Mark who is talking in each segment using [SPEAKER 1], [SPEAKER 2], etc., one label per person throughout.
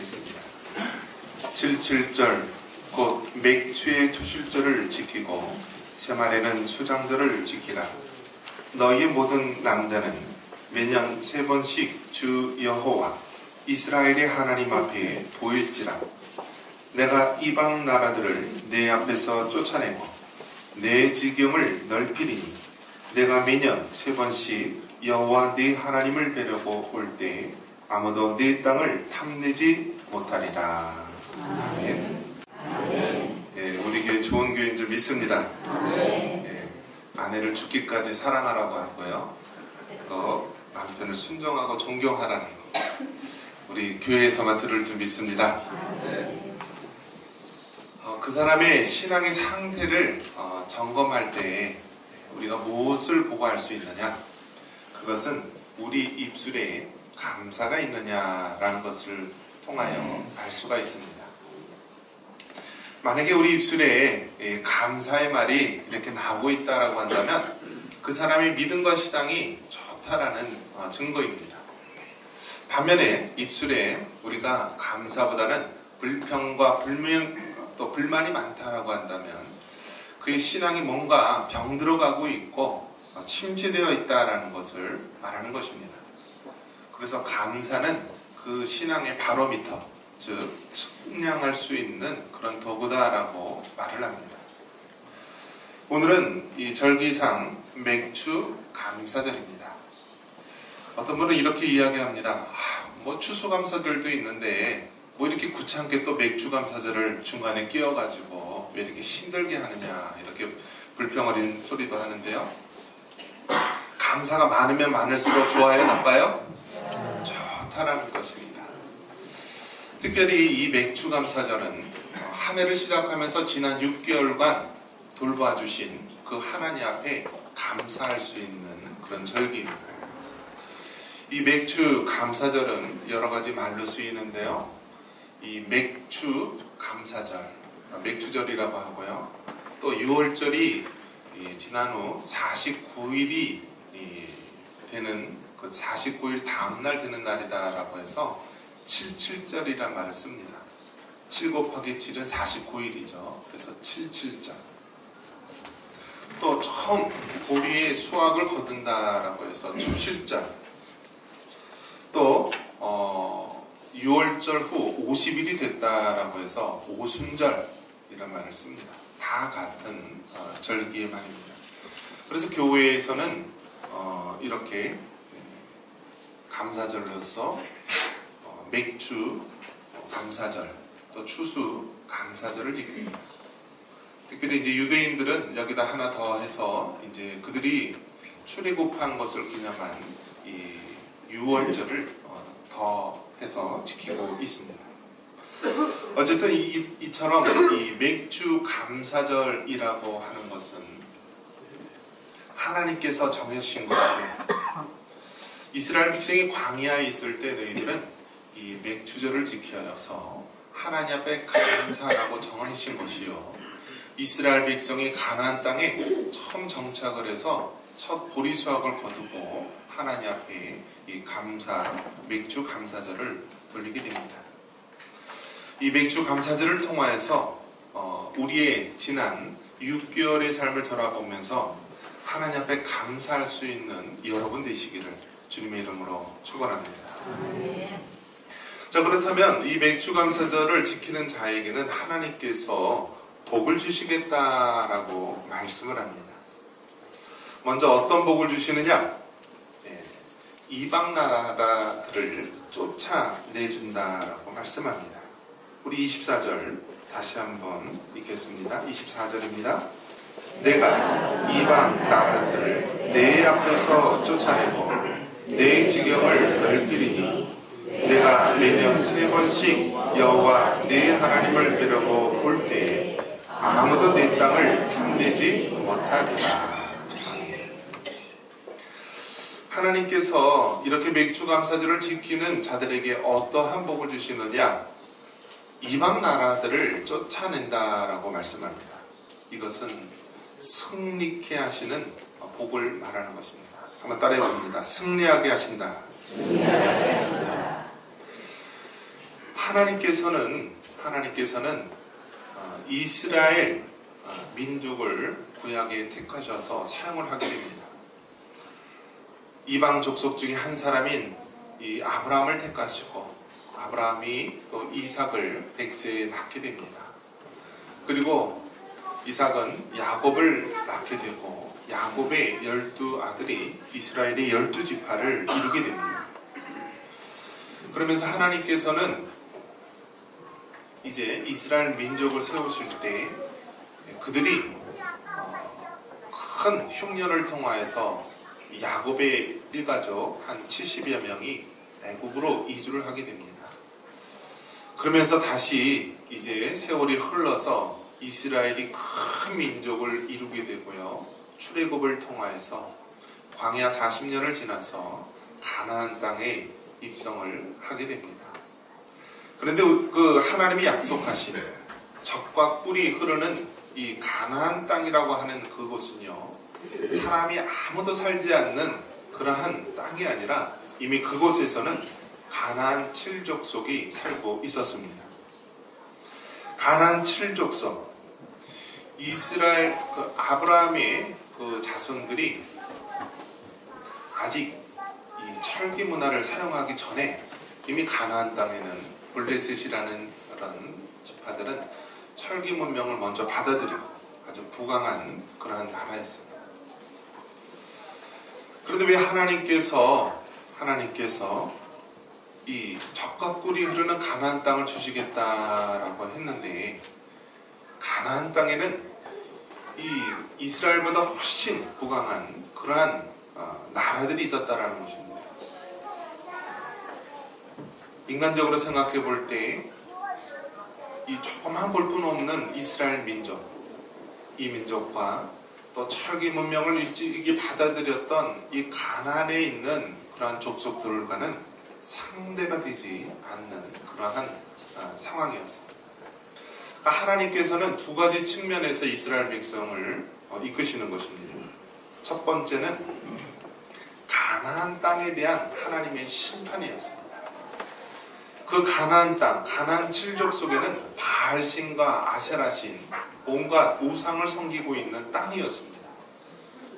[SPEAKER 1] 읽겠습니다. 77절 곧 맥주의 초실절을 지키고 새말에는 수장절을 지키라. 너희 모든 남자는 매년 3번씩 주 여호와 이스라엘의 하나님 앞에 보일지라. 내가 이방 나라들을 내 앞에서 쫓아내고 내 지경을 넓히리니 내가 매년 3번씩 여호와 네 하나님을 뵈려고 올 때 아무도 네 땅을 탐내지 못하리라. 아멘. 예, 우리 교회 좋은 교회인 줄 믿습니다. 예, 아내를 죽기까지 사랑하라고 하고요. 또 남편을 순종하고 존경하라는 거. 우리 교회에서만 들을 줄 믿습니다. 그 사람의 신앙의 상태를 점검할 때 우리가 무엇을 보고 알 수 있느냐? 그것은 우리 입술에 감사가 있느냐라는 것을 통하여 알 수가 있습니다. 만약에 우리 입술에 감사의 말이 이렇게 나오고 있다라고 한다면 그 사람의 믿음과 신앙이 좋다라는 증거입니다. 반면에 입술에 우리가 감사보다는 불평과 또 불만이 많다라고 한다면 그의 신앙이 뭔가 병들어가고 있고 침체되어 있다라는 것을 말하는 것입니다. 그래서 감사는 그 신앙의 바로미터, 즉 측량할 수 있는 그런 도구다라고 말을 합니다. 오늘은 이 절기상 맥주 감사절입니다. 어떤 분은 이렇게 이야기합니다. 뭐 추수감사들도 있는데 뭐 이렇게 귀찮게 또 맥주 감사절을 중간에 끼워가지고 왜 이렇게 힘들게 하느냐 이렇게 불평어린 소리도 하는데요. 감사가 많으면 많을수록 좋아요, 나빠요? 좋다라는 것입니다. 특별히 이 맥주 감사절은 한 해를 시작하면서 지난 6개월간 돌봐주신 그 하나님 앞에 감사할 수 있는 그런 절기입니다. 이 맥주 감사절은 여러 가지 말로 쓰이는데요. 이 맥주 감사절, 맥주절이라고 하고요. 또 6월절이 지난 후 49일이 되는 그 49일 다음날 되는 날이다라고 해서 77절이란 말을 씁니다. 7 곱하기 7은 49일이죠. 그래서 77절. 또 처음 보리의 수확을 거둔다라고 해서 초실절. 또 6월절 후 50일이 됐다라고 해서 오순절이란 말을 씁니다. 다 같은 절기의 말입니다. 그래서 교회에서는 이렇게 감사절로서 맥주 감사절, 또 추수 감사절을 지킵니다. 특별히 이제 유대인들은 여기다 하나 더 해서 이제 그들이 출애굽한 것을 기념한 이 6월절을 더 해서 지키고 있습니다. 어쨌든 이처럼 이 맥주 감사절이라고 하는 것은 하나님께서 정해주신 것이에요. 이스라엘 백성이 광야에 있을 때 너희들은 이 맥주절을 지켜서 하나님 앞에 감사하라고 정하신 것이요. 이스라엘 백성이 가나안 땅에 처음 정착을 해서 첫 보리 수확을 거두고 하나님 앞에 이 맥주 감사절을 돌리게 됩니다. 이 맥주 감사절을 통하여서 우리의 지난 6개월의 삶을 돌아보면서 하나님 앞에 감사할 수 있는 여러분 되시기를 주님의 이름으로 축원합니다. 자, 그렇다면 이 맥주 감사절을 지키는 자에게는 하나님께서 복을 주시겠다라고 말씀을 합니다. 먼저 어떤 복을 주시느냐? 이방 나라들을 쫓아내준다라고 말씀합니다. 우리 24절 다시 한번 읽겠습니다. 24절입니다. 내가 이방 나라들을 내 앞에서 쫓아내고 내 지경을 넓히리니 내가 매년 3번씩 여호와 네 하나님을 뵈려고 올 때에 아무도 내 땅을 탐내지 못하리라. 하나님께서 이렇게 맥주 감사절을 지키는 자들에게 어떠한 복을 주시느냐? 이방 나라들을 쫓아낸다라고 말씀합니다. 이것은 승리케 하시는 복을 말하는 것입니다. 한번 따라해 봅니다. 승리하게 하신다. 하나님께서는 이스라엘 민족을 구약에 택하셔서 사용을 하게 됩니다. 이방 족속 중에 한 사람인 이 아브라함을 택하시고 아브라함이 또 이삭을 100세에 낳게 됩니다. 그리고 이삭은 야곱을 낳게 되고 야곱의 12아들이 이스라엘의 12지파를 이루게 됩니다. 그러면서 하나님께서는 이제 이스라엘 민족을 세우실 때 그들이 큰 흉년을 통하여서 야곱의 일가족 한 70여 명이 애국으로 이주를 하게 됩니다. 그러면서 다시 이제 세월이 흘러서 이스라엘이 큰 민족을 이루게 되고요. 출애굽을 통하여서 광야 40년을 지나서 가나안 땅에 입성을 하게 됩니다. 그런데 그 하나님이 약속하신 젖과 꿀이 흐르는 이 가나안 땅이라고 하는 그곳은요, 사람이 아무도 살지 않는 그러한 땅이 아니라 이미 그곳에서는 가나안 7족속이 살고 있었습니다. 가나안 7족속, 이스라엘 아브라함의 그 자손들이 아직 이 철기 문화를 사용하기 전에 이미 가나안 땅에는 블레셋이라는 그런 지파들은 철기 문명을 먼저 받아들이고 아주 부강한 그러한 나라였습니다. 그런데 왜 하나님께서 이 젖과 꿀이 흐르는 가나안 땅을 주시겠다라고 했는데 가나안 땅에는 이 이스라엘보다 훨씬 부강한 그러한 나라들이 있었다라는 것입니다. 인간적으로 생각해 볼 때 이 조그만 볼품없는 이스라엘 민족, 이 민족과 또 철기 문명을 일찍이 받아들였던 이 가나안에 있는 그러한 족속들과는 상대가 되지 않는 그러한 상황이었습니다. 하나님께서는 두 가지 측면에서 이스라엘 백성을 이끄시는 것입니다. 첫 번째는 가나안 땅에 대한 하나님의 심판이었습니다. 그 가나안 땅, 가나안 7족속에는 바알신과 아세라신, 온갖 우상을 섬기고 있는 땅이었습니다.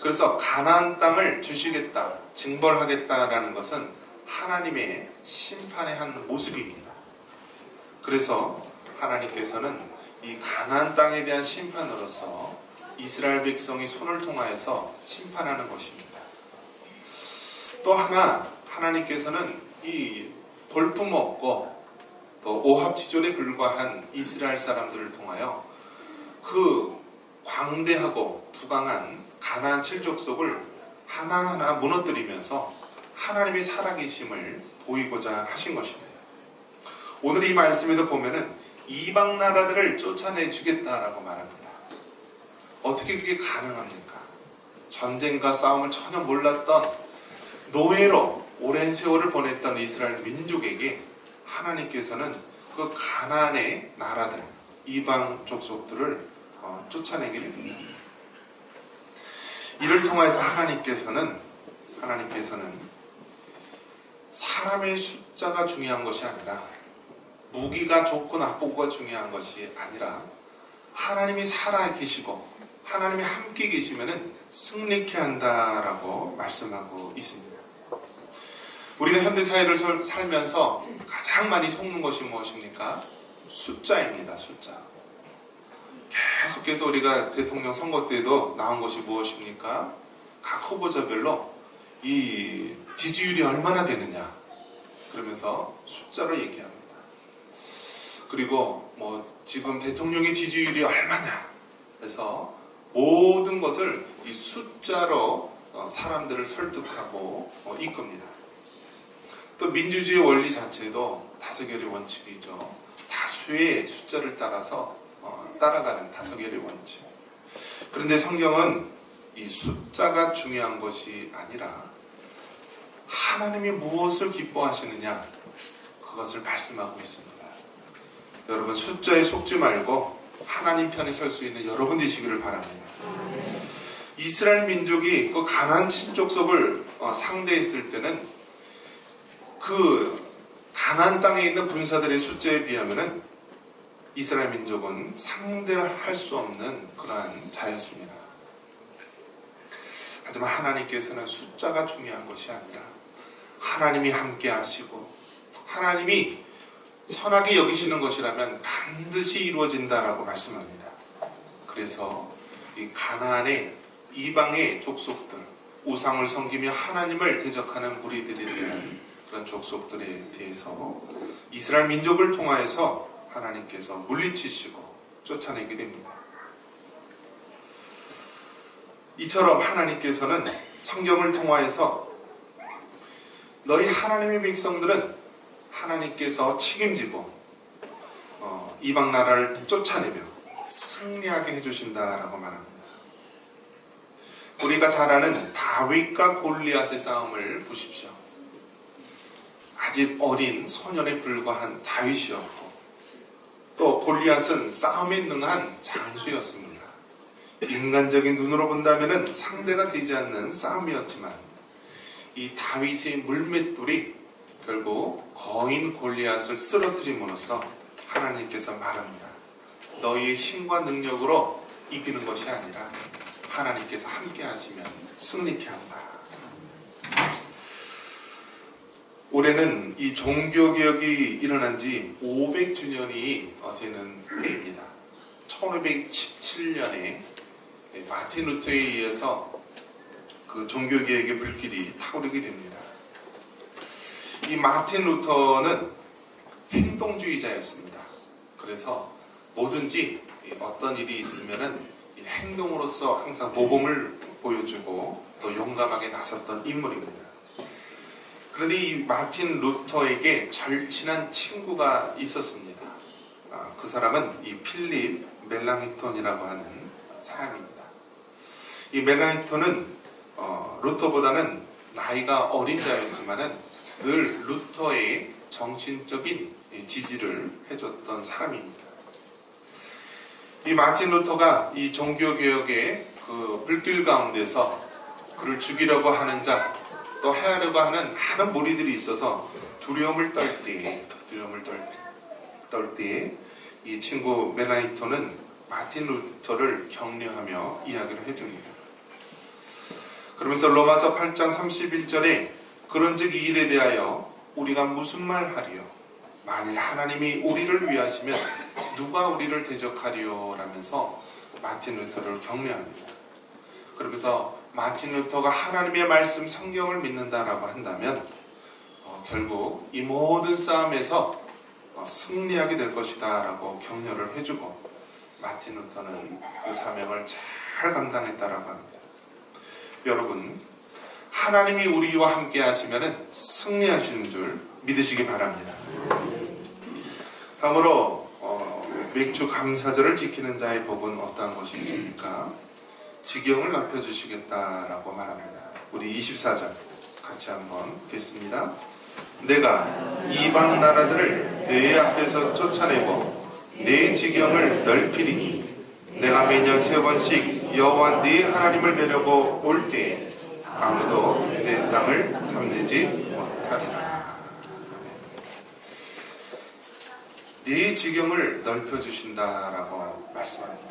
[SPEAKER 1] 그래서 가나안 땅을 주시겠다, 징벌하겠다라는 것은 하나님의 심판의 한 모습입니다. 그래서 하나님께서는 이 가나안 땅에 대한 심판으로서 이스라엘 백성이 손을 통하여서 심판하는 것입니다. 또 하나, 하나님께서는 이 볼품없고 또 오합지졸에 불과한 이스라엘 사람들을 통하여 그 광대하고 부강한 가나안 7족속을 하나하나 무너뜨리면서 하나님의 살아계심을 보이고자 하신 것입니다. 오늘 이 말씀에도 보면은 이방 나라들을 쫓아내 주겠다라고 말합니다. 어떻게 그게 가능합니까? 전쟁과 싸움을 전혀 몰랐던 노예로 오랜 세월을 보냈던 이스라엘 민족에게 하나님께서는 그 가나안의 나라들, 이방 족속들을 쫓아내게 됩니다. 이를 통해서 하나님께서는 사람의 숫자가 중요한 것이 아니라 무기가 좋고 나쁘고가 중요한 것이 아니라 하나님이 살아 계시고 하나님이 함께 계시면 승리케 한다라고 말씀하고 있습니다. 우리가 현대사회를 살면서 가장 많이 속는 것이 무엇입니까? 숫자입니다. 숫자. 계속해서 우리가 대통령 선거 때도 나온 것이 무엇입니까? 각 후보자별로 이 지지율이 얼마나 되느냐 그러면서 숫자로 얘기합니다. 그리고 지금 대통령의 지지율이 얼마냐 해서 모든 것을 이 숫자로 사람들을 설득하고 이끕니다. 또 민주주의 원리 자체도 다서결의 원칙이죠. 다수의 숫자를 따라서 따라가는 다서결의 원칙. 그런데 성경은 이 숫자가 중요한 것이 아니라 하나님이 무엇을 기뻐하시느냐 그것을 말씀하고 있습니다. 여러분 숫자에 속지 말고 하나님 편에 설 수 있는 여러분 되시기를 바랍니다. 이스라엘 민족이 그 가나안 7족속을 상대했을 때는 그 가나안 땅에 있는 군사들의 숫자에 비하면은 이스라엘 민족은 상대할 수 없는 그러한 자였습니다. 하지만 하나님께서는 숫자가 중요한 것이 아니라 하나님이 함께 하시고 하나님이 선하게 여기시는 것이라면 반드시 이루어진다라고 말씀합니다. 그래서 이 가나안의 이방의 족속들, 우상을 섬기며 하나님을 대적하는 무리들에 대한 그런 족속들에 대해서 이스라엘 민족을 통하여서 하나님께서 물리치시고 쫓아내게 됩니다. 이처럼 하나님께서는 성경을 통하여서 너희 하나님의 백성들은 하나님께서 책임지고 이방 나라를 쫓아내며 승리하게 해주신다라고 말합니다. 우리가 잘 아는 다윗과 골리앗의 싸움을 보십시오. 아직 어린 소년에 불과한 다윗이었고 또 골리앗은 싸움에 능한 장수였습니다. 인간적인 눈으로 본다면 상대가 되지 않는 싸움이었지만 이 다윗의 물맷돌이 결국 거인 골리앗을 쓰러뜨림으로써 하나님께서 말합니다. 너희의 힘과 능력으로 이기는 것이 아니라 하나님께서 함께 하시면 승리케 한다. 올해는 이 종교개혁이 일어난 지 500주년이 되는 해입니다. 1517년에 마틴 루터에 의해서 그 종교개혁의 불길이 타오르게 됩니다. 이 마틴 루터는 행동주의자였습니다. 그래서 뭐든지 어떤 일이 있으면은 행동으로서 항상 모범을 보여주고 또 용감하게 나섰던 인물입니다. 그런데 이 마틴 루터에게 절친한 친구가 있었습니다. 그 사람은 이 필립 멜랑히톤이라고 하는 사람입니다. 이 멜랑히톤은 루터보다는 나이가 어린 자였지만은 늘 루터의 정신적인 지지를 해줬던 사람입니다. 이 마틴 루터가 이 종교개혁의 그 불길 가운데서 그를 죽이려고 하는 자, 또 해하려고 하는 많은 무리들이 있어서 두려움을 떨 때에 이 친구 멜랑히톤은 마틴 루터를 격려하며 이야기를 해줍니다. 그러면서 로마서 8장 31절에 그런즉 이 일에 대하여 우리가 무슨 말 하리요? 만일 하나님이 우리를 위하시면 누가 우리를 대적하리요? 라면서 마틴 루터를 격려합니다. 그러면서 마틴 루터가 하나님의 말씀 성경을 믿는다라고 한다면 결국 이 모든 싸움에서 승리하게 될 것이다 라고 격려를 해주고 마틴 루터는 그 사명을 잘 감당했다라고 합니다. 여러분, 하나님이 우리와 함께 하시면 승리하시는 줄 믿으시기 바랍니다. 다음으로 맥주 감사절을 지키는 자의 복은 어떠한 것이 있습니까? 지경을 넓혀주시겠다라고 말합니다. 우리 24절 같이 한번 읽겠습니다. 내가 이방 나라들을 내 앞에서 쫓아내고 내 지경을 넓히리니 내가 매년 3번씩 여호와 네 하나님을 뵈려고 올 때에 아무도 내 땅을 탐내지 못하리라. 네 지경을 넓혀주신다라고 말씀합니다.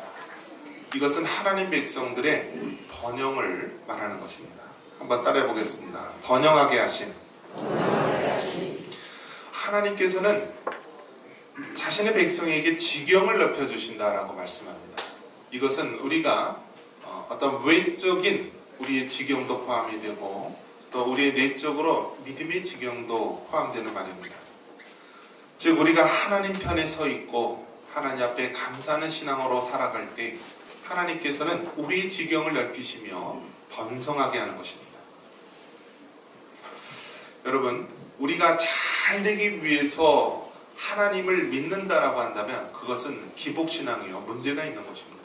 [SPEAKER 1] 이것은 하나님 백성들의 번영을 말하는 것입니다. 한번 따라해 보겠습니다. 번영하게 하신 하나님께서는 자신의 백성에게 지경을 넓혀주신다라고 말씀합니다. 이것은 우리가 어떤 외적인 우리의 지경도 포함이 되고 또 우리의 내적으로 믿음의 지경도 포함되는 말입니다. 즉 우리가 하나님 편에 서 있고 하나님 앞에 감사하는 신앙으로 살아갈 때 하나님께서는 우리의 지경을 넓히시며 번성하게 하는 것입니다. 여러분, 우리가 잘 되기 위해서 하나님을 믿는다라고 한다면 그것은 기복신앙이요 문제가 있는 것입니다.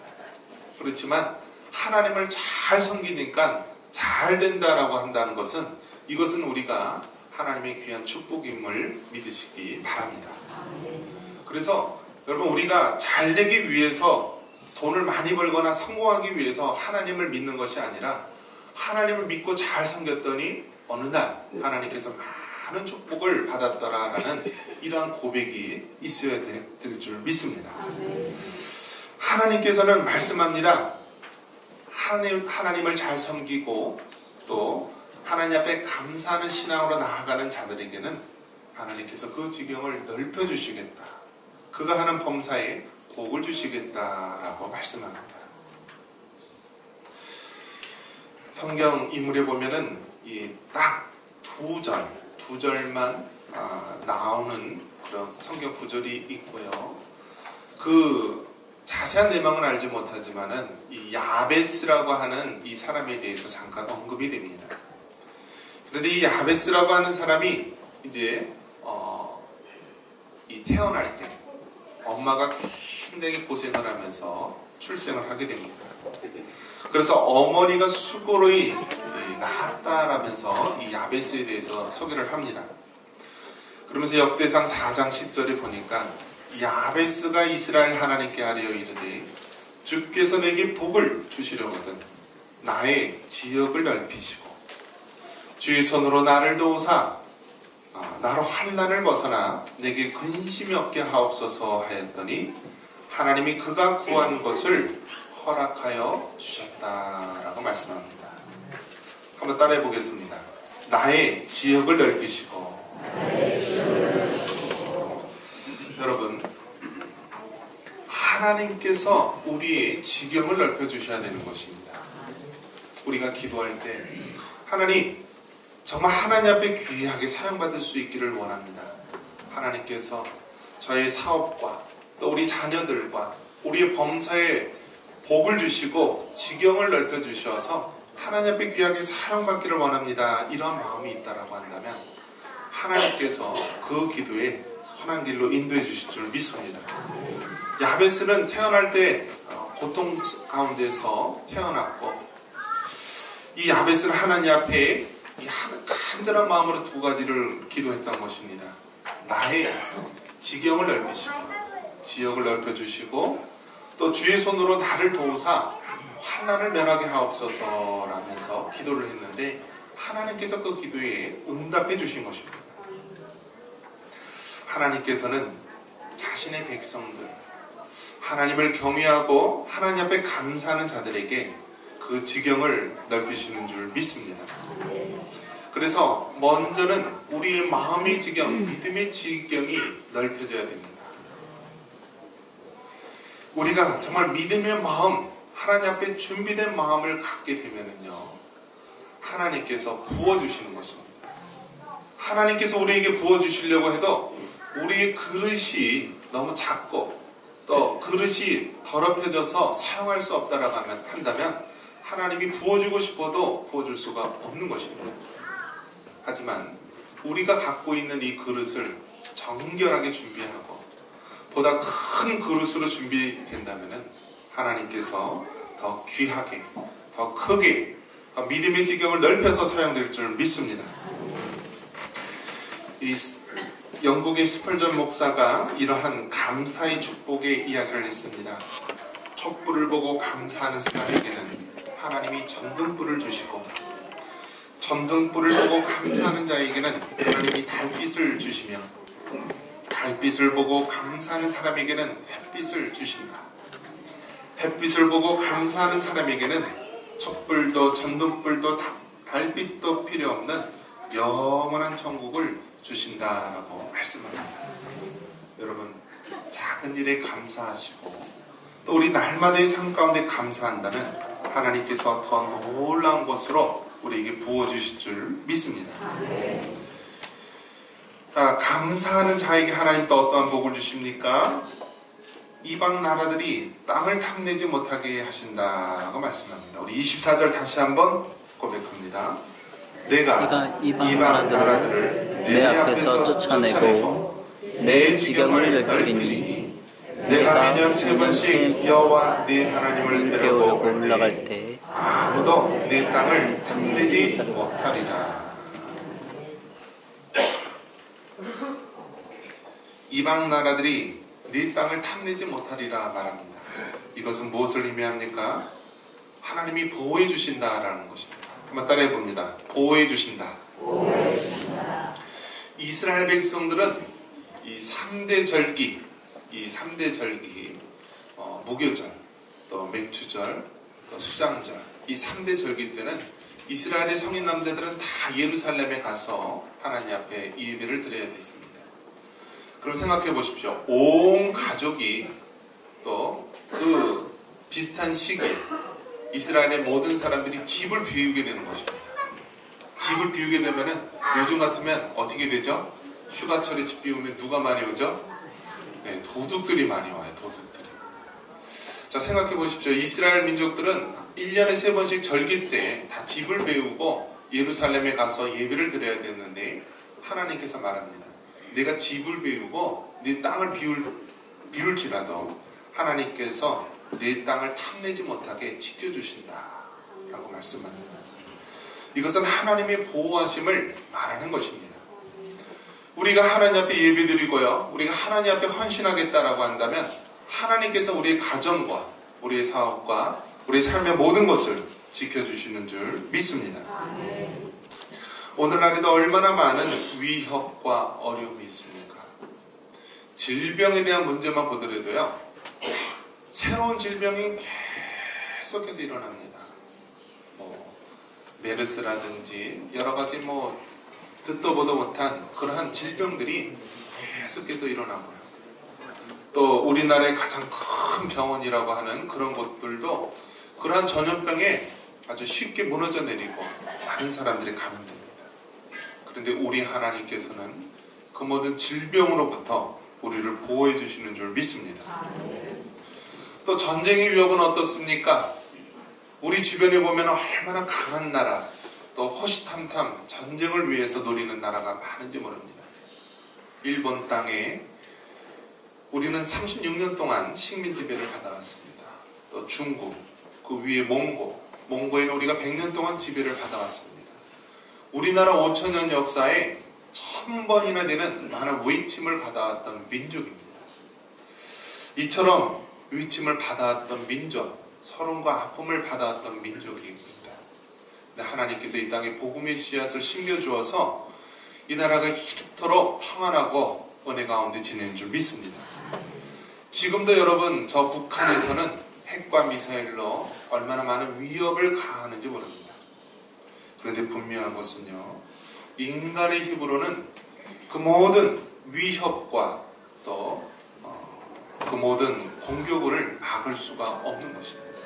[SPEAKER 1] 그렇지만 하나님을 잘 섬기니까 잘 된다라고 한다는 것은 이것은 우리가 하나님의 귀한 축복임을 믿으시기 바랍니다. 그래서 여러분, 우리가 잘 되기 위해서 돈을 많이 벌거나 성공하기 위해서 하나님을 믿는 것이 아니라 하나님을 믿고 잘 섬겼더니 어느 날 하나님께서 많은 축복을 받았더라라는 이러한 고백이 있어야 될 줄 믿습니다. 하나님께서는 말씀합니다. 하나님을 잘 섬기고 또 하나님 앞에 감사하는 신앙으로 나아가는 자들에게는 하나님께서 그 지경을 넓혀주시겠다. 그가 하는 범사에 복을 주시겠다라고 말씀합니다. 성경 인물에 보면은 딱 두 절만 나오는 그런 성경 구절이 있고요. 그 자세한 내용은 알지 못하지만은 이 야베스라고 하는 이 사람에 대해서 잠깐 언급이 됩니다. 그런데 이 야베스라고 하는 사람이 이제 이 태어날 때 엄마가 굉장히 고생을 하면서 출생을 하게 됩니다. 그래서 어머니가 수고로이 낳았다라면서 이 야베스에 대해서 소개를 합니다. 그러면서 역대상 4장 10절에 보니까 야베스가 이스라엘 하나님께 하려 이르되 주께서 내게 복을 주시려거든 나의 지역을 넓히시고 주의 손으로 나를 도우사 나로 환난을 벗어나 내게 근심이 없게 하옵소서 하였더니 하나님이 그가 구한 것을 허락하여 주셨다라고 말씀합니다. 한번 따라해 보겠습니다. 나의 지역을 넓히시고. 여러분, 하나님께서 우리의 지경을 넓혀주셔야 되는 것입니다. 우리가 기도할 때 하나님, 정말 하나님 앞에 귀하게 사용받을 수 있기를 원합니다. 하나님께서 저의 사업과 또 우리 자녀들과 우리의 범사에 복을 주시고 지경을 넓혀주셔서 하나님 앞에 귀하게 사용받기를 원합니다. 이런 마음이 있다라고 한다면 하나님께서 그 기도에 선한 길로 인도해 주실 줄 믿습니다. 야베스는 태어날 때 고통 가운데서 태어났고 이 야베스는 하나님 앞에 간절한 마음으로 두 가지를 기도했던 것입니다. 나의 지경을 넓히시고 지역을 넓혀주시고 또 주의 손으로 나를 도우사 환난을 면하게 하옵소서라면서 기도를 했는데 하나님께서 그 기도에 응답해 주신 것입니다. 하나님께서는 자신의 백성들, 하나님을 경외하고 하나님 앞에 감사하는 자들에게 그 지경을 넓히시는 줄 믿습니다. 그래서 먼저는 우리의 마음의 지경, 믿음의 지경이 넓혀져야 됩니다. 우리가 정말 믿음의 마음, 하나님 앞에 준비된 마음을 갖게 되면은요, 하나님께서 부어주시는 것입니다. 하나님께서 우리에게 부어주시려고 해도 우리의 그릇이 너무 작고 또 그릇이 더럽혀져서 사용할 수 없다라고 한다면 하나님이 부어주고 싶어도 부어줄 수가 없는 것입니다. 하지만 우리가 갖고 있는 이 그릇을 정결하게 준비하고 보다 큰 그릇으로 준비된다면 하나님께서 더 귀하게, 더 크게, 더 믿음의 지경을 넓혀서 사용될 줄 믿습니다. 이 영국의 스펄전 목사가 이러한 감사의 축복의 이야기를 했습니다. 촛불을 보고 감사하는 사람에게는 하나님이 전등불을 주시고 전등불을 보고 감사하는 자에게는 하나님이 달빛을 주시며 달빛을 보고 감사하는 사람에게는 햇빛을 주신다. 햇빛을 보고 감사하는 사람에게는 촛불도 전등불도 달빛도 필요 없는 영원한 천국을 주신다라고 말씀합니다. 여러분, 작은 일에 감사하시고 또 우리 날마다의 삶 가운데 감사한다면 하나님께서 더 놀라운 것으로 우리에게 부어주실 줄 믿습니다. 자, 감사하는 자에게 하나님 또 어떠한 복을 주십니까? 이방 나라들이 땅을 탐내지 못하게 하신다고 말씀합니다. 우리 24절 다시 한번 고백합니다. 내가 이방 나라들을 내 앞에서 쫓아내고 내 지경을 넓히니 내가 매년 3번씩 여호와 네 하나님을 뵈려고 올라갈 때 아무도 내 땅을 탐내지 못하리라. 이방 나라들이 네 땅을 탐내지 못하리라 말합니다. 이것은 무엇을 의미합니까? 하나님이 보호해 주신다라는 것입니다. 한번 따라해 봅니다. 보호해 주신다. 이스라엘 백성들은 이 3대 절기, 무교절, 또 맥주절, 또 수장절, 이 3대 절기 때는 이스라엘의 성인 남자들은 다 예루살렘에 가서 하나님 앞에 예배를 드려야 됐습니다. 그럼 생각해 보십시오. 온 가족이 또 그 비슷한 시기에 이스라엘의 모든 사람들이 집을 비우게 되는 것입니다. 집을 비우게 되면은 요즘 같으면 어떻게 되죠? 휴가철에 집 비우면 누가 많이 오죠? 네, 도둑들이 많이 와요. 도둑들이. 자, 생각해 보십시오. 이스라엘 민족들은 1년에 3번씩 절기 때 다 집을 비우고 예루살렘에 가서 예배를 드려야 되는데 하나님께서 말합니다. 내가 집을 비우고 네 땅을 비울지라도 하나님께서 내 땅을 탐내지 못하게 지켜주신다 라고 말씀합니다. 이것은 하나님의 보호하심을 말하는 것입니다. 우리가 하나님 앞에 예배드리고요, 우리가 하나님 앞에 헌신하겠다라고 한다면 하나님께서 우리의 가정과 우리의 사업과 우리의 삶의 모든 것을 지켜주시는 줄 믿습니다. 오늘날에도 얼마나 많은 위협과 어려움이 있습니까? 질병에 대한 문제만 보더라도요, 새로운 질병이 계속해서 일어납니다. 메르스라든지 여러 가지 듣도 보도 못한 그러한 질병들이 계속해서 일어나고요. 또 우리나라의 가장 큰 병원이라고 하는 그런 곳들도 그러한 전염병에 아주 쉽게 무너져 내리고 많은 사람들이 감염됩니다. 그런데 우리 하나님께서는 그 모든 질병으로부터 우리를 보호해 주시는 줄 믿습니다. 또 전쟁의 위협은 어떻습니까? 우리 주변에 보면 얼마나 강한 나라, 또 호시탐탐 전쟁을 위해서 노리는 나라가 많은지 모릅니다. 일본 땅에 우리는 36년 동안 식민 지배를 받아왔습니다. 또 중국, 그 위에 몽고에는 우리가 100년 동안 지배를 받아왔습니다. 우리나라 5천년 역사에 1000번이나 되는 많은 위침을 받아왔던 민족입니다. 이처럼 위침을 받아왔던 민족, 서름과 아픔을 받아왔던 민족입니다. 하나님께서 이 땅에 복음의 씨앗을 심겨주어서 이 나라가 이토록 평안하고 은혜 가운데 지내는 줄 믿습니다. 지금도 여러분, 저 북한에서는 핵과 미사일로 얼마나 많은 위협을 가하는지 모릅니다. 그런데 분명한 것은요, 인간의 힘으로는 그 모든 위협과 또 그 모든 공격을 막을 수가 없는 것입니다.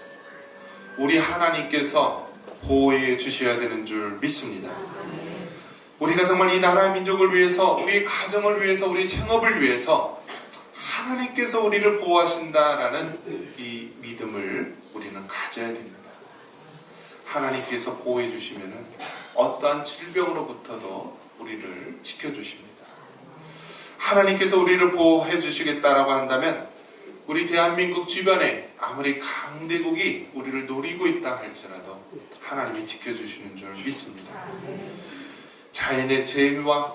[SPEAKER 1] 우리 하나님께서 보호해 주셔야 되는 줄 믿습니다. 우리가 정말 이 나라 민족을 위해서, 우리 가정을 위해서, 우리 생업을 위해서 하나님께서 우리를 보호하신다라는 이 믿음을 우리는 가져야 됩니다. 하나님께서 보호해 주시면 어떠한 질병으로부터도 우리를 지켜주십니다. 하나님께서 우리를 보호해 주시겠다라고 한다면 우리 대한민국 주변에 아무리 강대국이 우리를 노리고 있다 할지라도 하나님이 지켜주시는 줄 믿습니다. 자연의 재해와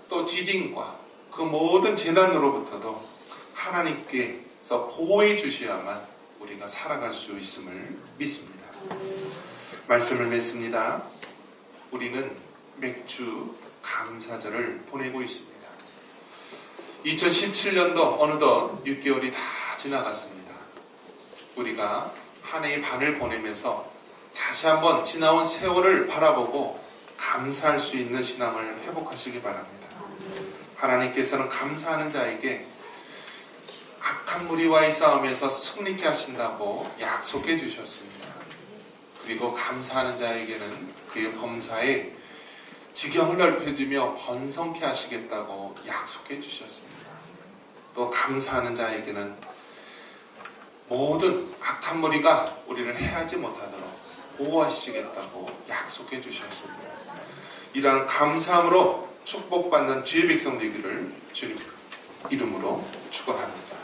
[SPEAKER 1] 또 지진과 그 모든 재난으로부터도 하나님께서 보호해 주셔야만 우리가 살아갈 수 있음을 믿습니다. 말씀을 맺습니다. 우리는 맥주 감사절을 보내고 있습니다. 2017년도 어느덧 6개월이 다 지나갔습니다. 우리가 한 해의 반을 보내면서 다시 한번 지나온 세월을 바라보고 감사할 수 있는 신앙을 회복하시기 바랍니다. 하나님께서는 감사하는 자에게 악한 무리와의 싸움에서 승리케 하신다고 약속해 주셨습니다. 그리고 감사하는 자에게는 그의 범사에 지경을 넓혀주며 번성케 하시겠다고 약속해 주셨습니다. 또 감사하는 자에게는 모든 악한 무리가 우리를 해하지 못하도록 보호하시겠다고 약속해 주셨습니다. 이러한 감사함으로 축복받는 주의 백성 되기를 주님 이름으로 축원합니다.